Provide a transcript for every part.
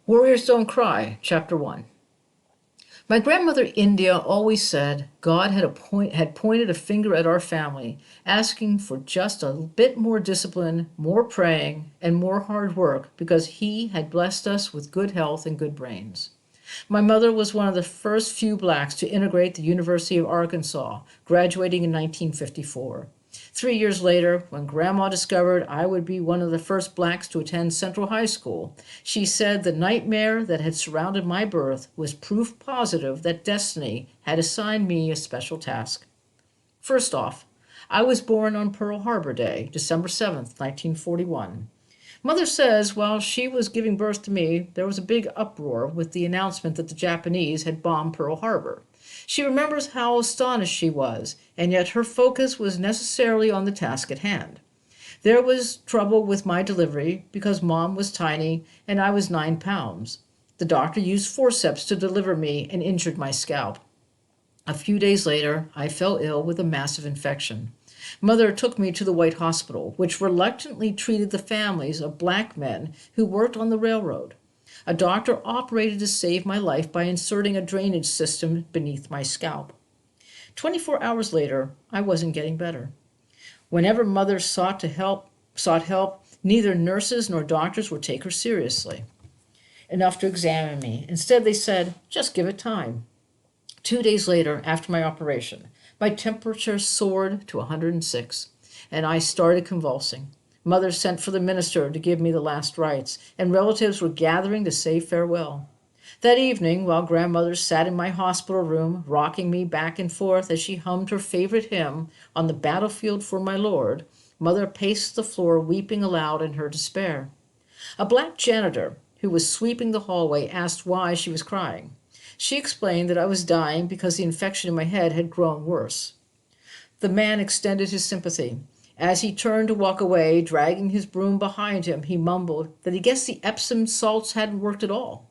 Warriors Don't Cry, Chapter 1. My grandmother India always said God had pointed a finger at our family, asking for just a bit more discipline, more praying, and more hard work because He had blessed us with good health and good brains. My mother was one of the first few blacks to integrate the University of Arkansas, graduating in 1954. 3 years later, when Grandma discovered I would be one of the first blacks to attend Central High School, she said the nightmare that had surrounded my birth was proof positive that destiny had assigned me a special task. First off, I was born on Pearl Harbor Day, December 7th, 1941. Mother says while she was giving birth to me, there was a big uproar with the announcement that the Japanese had bombed Pearl Harbor. She remembers how astonished she was, and yet her focus was necessarily on the task at hand. There was trouble with my delivery because Mom was tiny and I was 9 pounds. The doctor used forceps to deliver me and injured my scalp. A few days later, I fell ill with a massive infection. Mother took me to the White Hospital, which reluctantly treated the families of black men who worked on the railroad. A doctor operated to save my life by inserting a drainage system beneath my scalp. 24 hours later, I wasn't getting better. Whenever Mother sought help, neither nurses nor doctors would take her seriously enough to examine me. Instead, they said, just give it time. 2 days later, after my operation, my temperature soared to 106, and I started convulsing. Mother sent for the minister to give me the last rites, and relatives were gathering to say farewell. That evening, while grandmother sat in my hospital room, rocking me back and forth as she hummed her favorite hymn, On the Battlefield for My Lord, Mother paced the floor, weeping aloud in her despair. A black janitor who was sweeping the hallway asked why she was crying. She explained that I was dying because the infection in my head had grown worse. The man extended his sympathy. As he turned to walk away, dragging his broom behind him, he mumbled that he guessed the Epsom salts hadn't worked at all.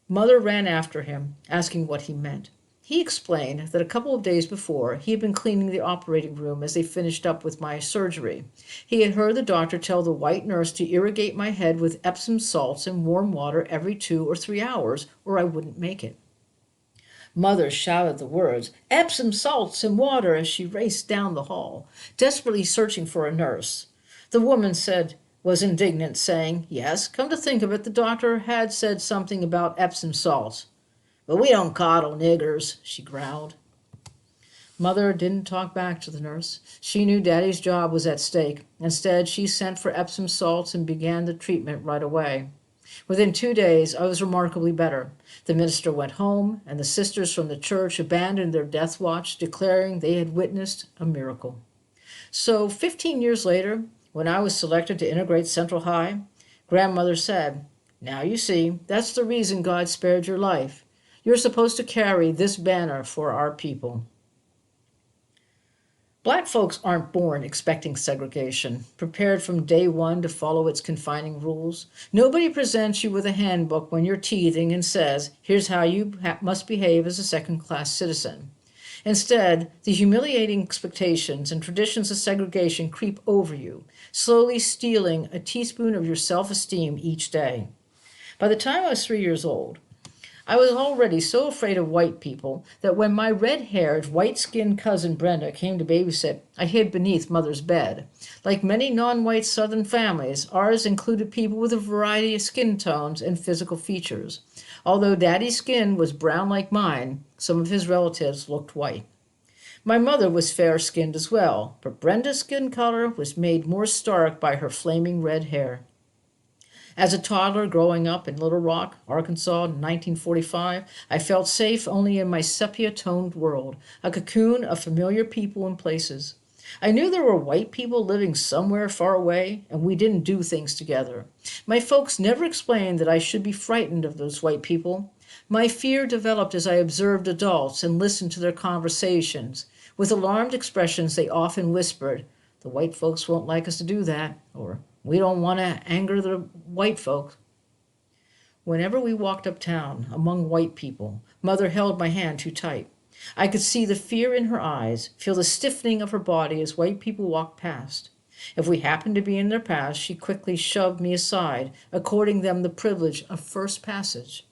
Mother ran after him, asking what he meant. He explained that a couple of days before, he had been cleaning the operating room as they finished up with my surgery. He had heard the doctor tell the white nurse to irrigate my head with Epsom salts and warm water every 2 or 3 hours, or I wouldn't make it. Mother shouted the words, Epsom salts and water, as she raced down the hall, desperately searching for a nurse. The woman was indignant, saying, yes, come to think of it, the doctor had said something about Epsom salts. But we don't coddle niggers, she growled. Mother didn't talk back to the nurse. She knew Daddy's job was at stake. Instead, she sent for Epsom salts and began the treatment right away. Within 2 days, I was remarkably better. The minister went home, and the sisters from the church abandoned their death watch, declaring they had witnessed a miracle. So, 15 years later, when I was selected to integrate Central High, Grandmother said, now you see, that's the reason God spared your life. You're supposed to carry this banner for our people. Black folks aren't born expecting segregation, prepared from day one to follow its confining rules. Nobody presents you with a handbook when you're teething and says, here's how you must behave as a second-class citizen. Instead, the humiliating expectations and traditions of segregation creep over you, slowly stealing a teaspoon of your self-esteem each day. By the time I was 3 years old, I was already so afraid of white people that when my red-haired, white-skinned cousin Brenda came to babysit, I hid beneath Mother's bed. Like many non-white Southern families, ours included people with a variety of skin tones and physical features. Although Daddy's skin was brown like mine, some of his relatives looked white. My mother was fair-skinned as well, but Brenda's skin color was made more stark by her flaming red hair. As a toddler growing up in Little Rock, Arkansas in 1945, I felt safe only in my sepia-toned world, a cocoon of familiar people and places. I knew there were white people living somewhere far away, and we didn't do things together. My folks never explained that I should be frightened of those white people. My fear developed as I observed adults and listened to their conversations. With alarmed expressions, they often whispered, the white folks won't like us to do that, or we don't want to anger the white folks. Whenever we walked uptown among white people, Mother held my hand too tight. I could see the fear in her eyes, feel the stiffening of her body as white people walked past. If we happened to be in their path, she quickly shoved me aside, according them the privilege of first passage.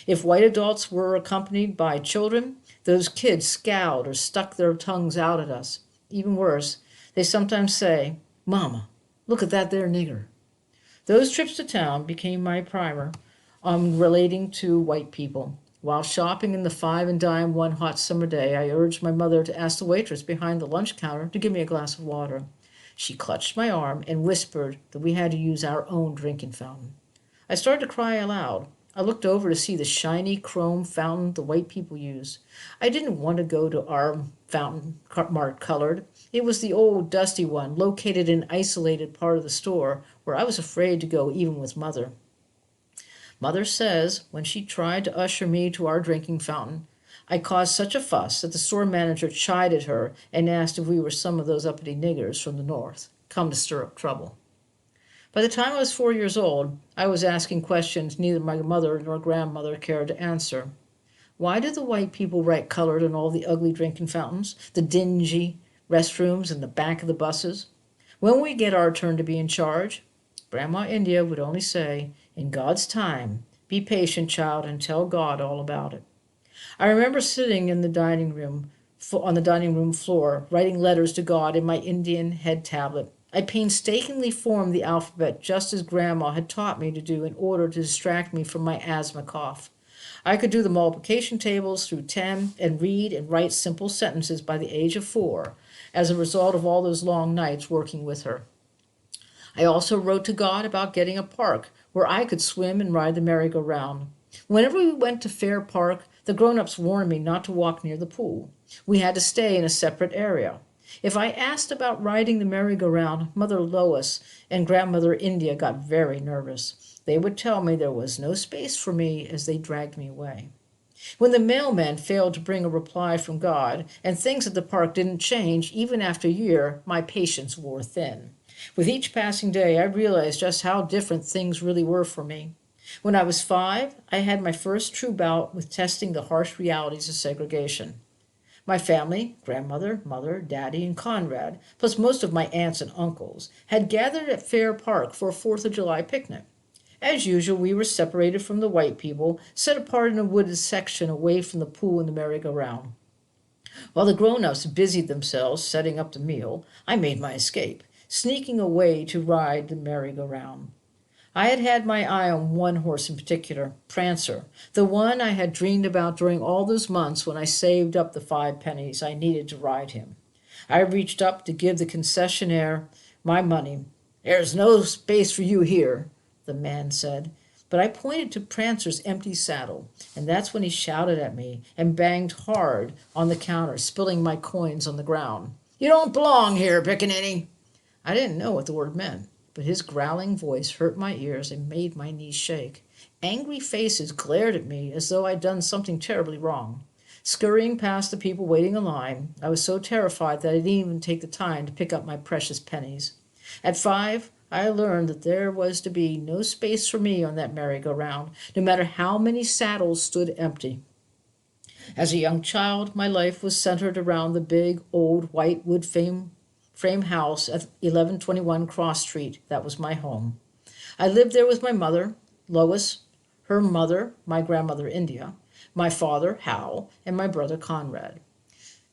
If white adults were accompanied by children, those kids scowled or stuck their tongues out at us. Even worse, they sometimes say, "Mama, look at that there nigger." Those trips to town became my primer on relating to white people. While shopping in the five and dime one hot summer day, I urged my mother to ask the waitress behind the lunch counter to give me a glass of water. She clutched my arm and whispered that we had to use our own drinking fountain. I started to cry aloud. I looked over to see the shiny chrome fountain the white people use. I didn't want to go to our fountain marked colored. It was the old dusty one located in an isolated part of the store where I was afraid to go even with Mother. Mother says when she tried to usher me to our drinking fountain, I caused such a fuss that the store manager chided her and asked if we were some of those uppity niggers from the north, come to stir up trouble. By the time I was 4 years old, I was asking questions neither my mother nor grandmother cared to answer. Why do the white people write colored on all the ugly drinking fountains, the dingy restrooms, and the back of the buses? When we get our turn to be in charge, Grandma India would only say, "In God's time, be patient, child, and tell God all about it." I remember sitting in the dining room, on the dining room floor, writing letters to God in my Indian head tablet. I painstakingly formed the alphabet just as Grandma had taught me to do in order to distract me from my asthma cough. I could do the multiplication tables through 10 and read and write simple sentences by the age of 4 as a result of all those long nights working with her. I also wrote to God about getting a park where I could swim and ride the merry-go-round. Whenever we went to Fair Park, the grown-ups warned me not to walk near the pool. We had to stay in a separate area. If I asked about riding the merry-go-round, Mother Lois and Grandmother India got very nervous. They would tell me there was no space for me as they dragged me away. When the mailman failed to bring a reply from God, and things at the park didn't change even after a year, my patience wore thin. With each passing day, I realized just how different things really were for me. When I was 5, I had my first true bout with testing the harsh realities of segregation. My family, grandmother, mother, daddy, and Conrad, plus most of my aunts and uncles, had gathered at Fair Park for a 4th of July picnic. As usual, we were separated from the white people, set apart in a wooded section away from the pool and the merry-go-round. While the grown-ups busied themselves setting up the meal, I made my escape, sneaking away to ride the merry-go-round. I had had my eye on one horse in particular, Prancer, the one I had dreamed about during all those months when I saved up the 5 pennies I needed to ride him. I reached up to give the concessionaire my money. "There's no space for you here," the man said. But I pointed to Prancer's empty saddle, and that's when he shouted at me and banged hard on the counter, spilling my coins on the ground. "You don't belong here, pickaninny." I didn't know what the word meant, but his growling voice hurt my ears and made my knees shake. Angry faces glared at me as though I'd done something terribly wrong. Scurrying past the people waiting in line, I was so terrified that I didn't even take the time to pick up my precious pennies. At 5, I learned that there was to be no space for me on that merry-go-round, no matter how many saddles stood empty. As a young child, my life was centered around the big, old, white wood frame house at 1121 Cross Street. That was my home. I lived there with my mother, Lois, her mother, my grandmother India, my father, Hal, and my brother Conrad.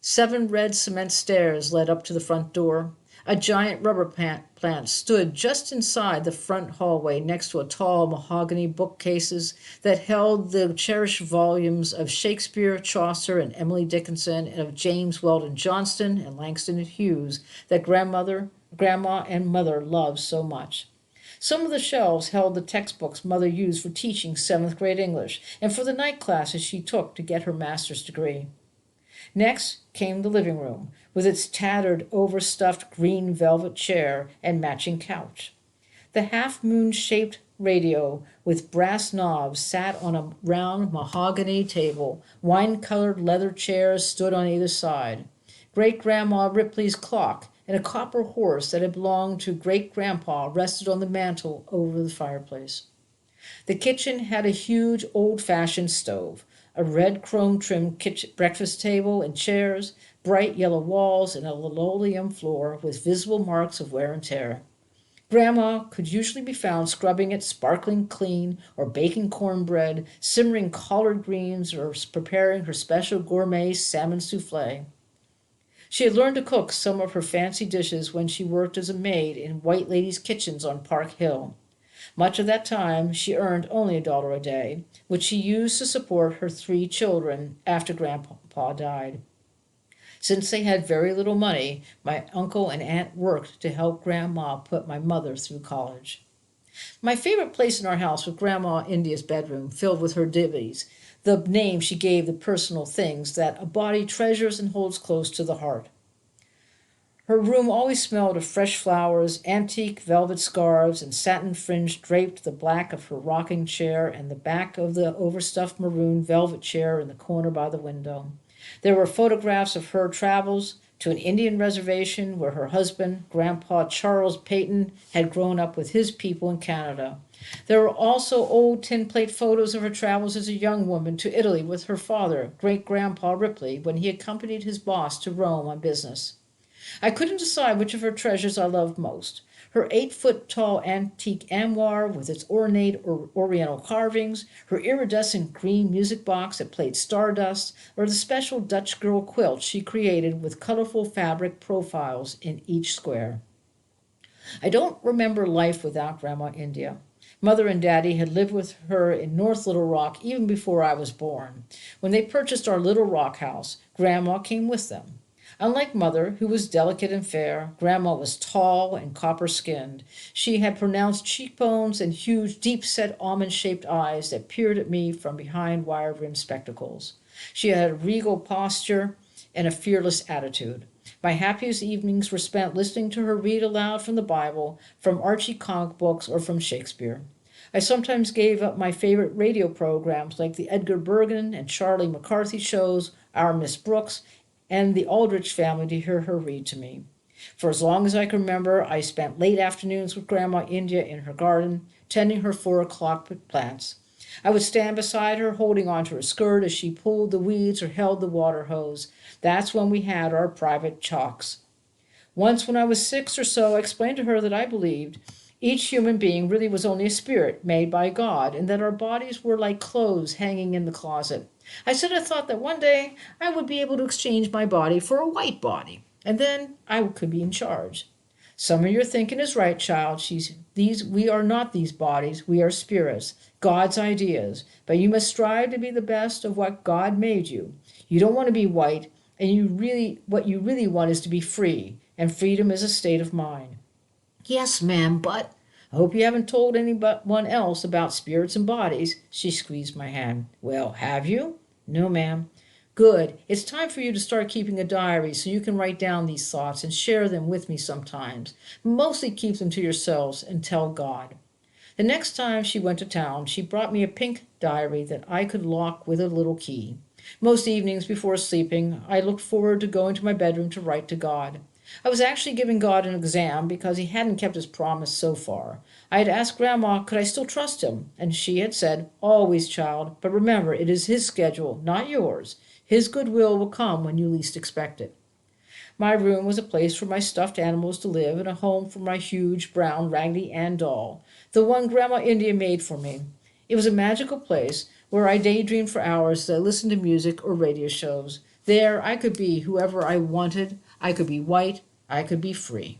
7 red cement stairs led up to the front door. A giant rubber plant stood just inside the front hallway next to a tall mahogany bookcases that held the cherished volumes of Shakespeare, Chaucer, and Emily Dickinson, and of James Weldon Johnston and Langston Hughes that Grandma, and Mother loved so much. Some of the shelves held the textbooks Mother used for teaching 7th grade English and for the night classes she took to get her master's degree. Next came the living room, with its tattered, overstuffed green velvet chair and matching couch. The half-moon-shaped radio with brass knobs sat on a round mahogany table. Wine-colored leather chairs stood on either side. Great-Grandma Ripley's clock and a copper horse that had belonged to Great-Grandpa rested on the mantel over the fireplace. The kitchen had a huge, old-fashioned stove, a red chrome-trimmed kitchen breakfast table and chairs, bright yellow walls, and a linoleum floor with visible marks of wear and tear. Grandma could usually be found scrubbing it sparkling clean, or baking cornbread, simmering collard greens, or preparing her special gourmet salmon souffle. She had learned to cook some of her fancy dishes when she worked as a maid in white ladies' kitchens on Park Hill. Much of that time she earned only $1 a day, which she used to support her 3 children after Grandpa died. Since they had very little money, my uncle and aunt worked to help Grandma put my mother through college. My favorite place in our house was Grandma India's bedroom, filled with her divvies, the name she gave the personal things that a body treasures and holds close to the heart. Her room always smelled of fresh flowers, antique velvet scarves, and satin fringe draped the back of her rocking chair and the back of the overstuffed maroon velvet chair in the corner by the window. There were photographs of her travels to an Indian reservation where her husband, Grandpa Charles Peyton, had grown up with his people in Canada. There were also old tin plate photos of her travels as a young woman to Italy with her father, Great-Grandpa Ripley, when he accompanied his boss to Rome on business. I couldn't decide which of her treasures I loved most. Her 8-foot-tall antique armoire with its ornate oriental carvings, her iridescent green music box that played Stardust, or the special Dutch girl quilt she created with colorful fabric profiles in each square. I don't remember life without Grandma India. Mother and Daddy had lived with her in North Little Rock even before I was born. When they purchased our Little Rock house, Grandma came with them. Unlike Mother, who was delicate and fair, Grandma was tall and copper-skinned. She had pronounced cheekbones and huge, deep-set almond-shaped eyes that peered at me from behind wire-rimmed spectacles. She had a regal posture and a fearless attitude. My happiest evenings were spent listening to her read aloud from the Bible, from Archie comic books, or from Shakespeare. I sometimes gave up my favorite radio programs like the Edgar Bergen and Charlie McCarthy shows, Our Miss Brooks, and the Aldrich family to hear her read to me. For as long as I can remember, I spent late afternoons with Grandma India in her garden, tending her 4 o'clock plants. I would stand beside her, holding onto her skirt as she pulled the weeds or held the water hose. That's when we had our private talks. Once when I was 6 or so, I explained to her that I believed each human being really was only a spirit made by God, and that our bodies were like clothes hanging in the closet. I said I thought that one day I would be able to exchange my body for a white body, and then I could be in charge. Some of your thinking is right, child. We are not these bodies. We are spirits, God's ideas. But you must strive to be the best of what God made you. You don't want to be white, and what you really want is to be free, and freedom is a state of mind. Yes, ma'am, but I hope you haven't told anyone else about spirits and bodies. She squeezed my hand. Well, have you? No, ma'am. Good. It's time for you to start keeping a diary so you can write down these thoughts and share them with me sometimes. Mostly keep them to yourselves and tell God. The next time she went to town, she brought me a pink diary that I could lock with a little key. Most evenings before sleeping, I looked forward to going to my bedroom to write to God. I was actually giving God an exam because he hadn't kept his promise so far. I had asked Grandma could I still trust him, and she had said, always, child, but remember, it is his schedule, not yours. His goodwill will come when you least expect it. My room was a place for my stuffed animals to live and a home for my huge, brown, Raggedy Ann doll, the one Grandma India made for me. It was a magical place where I daydreamed for hours as I listened to music or radio shows. There I could be whoever I wanted. I could be white. I could be free.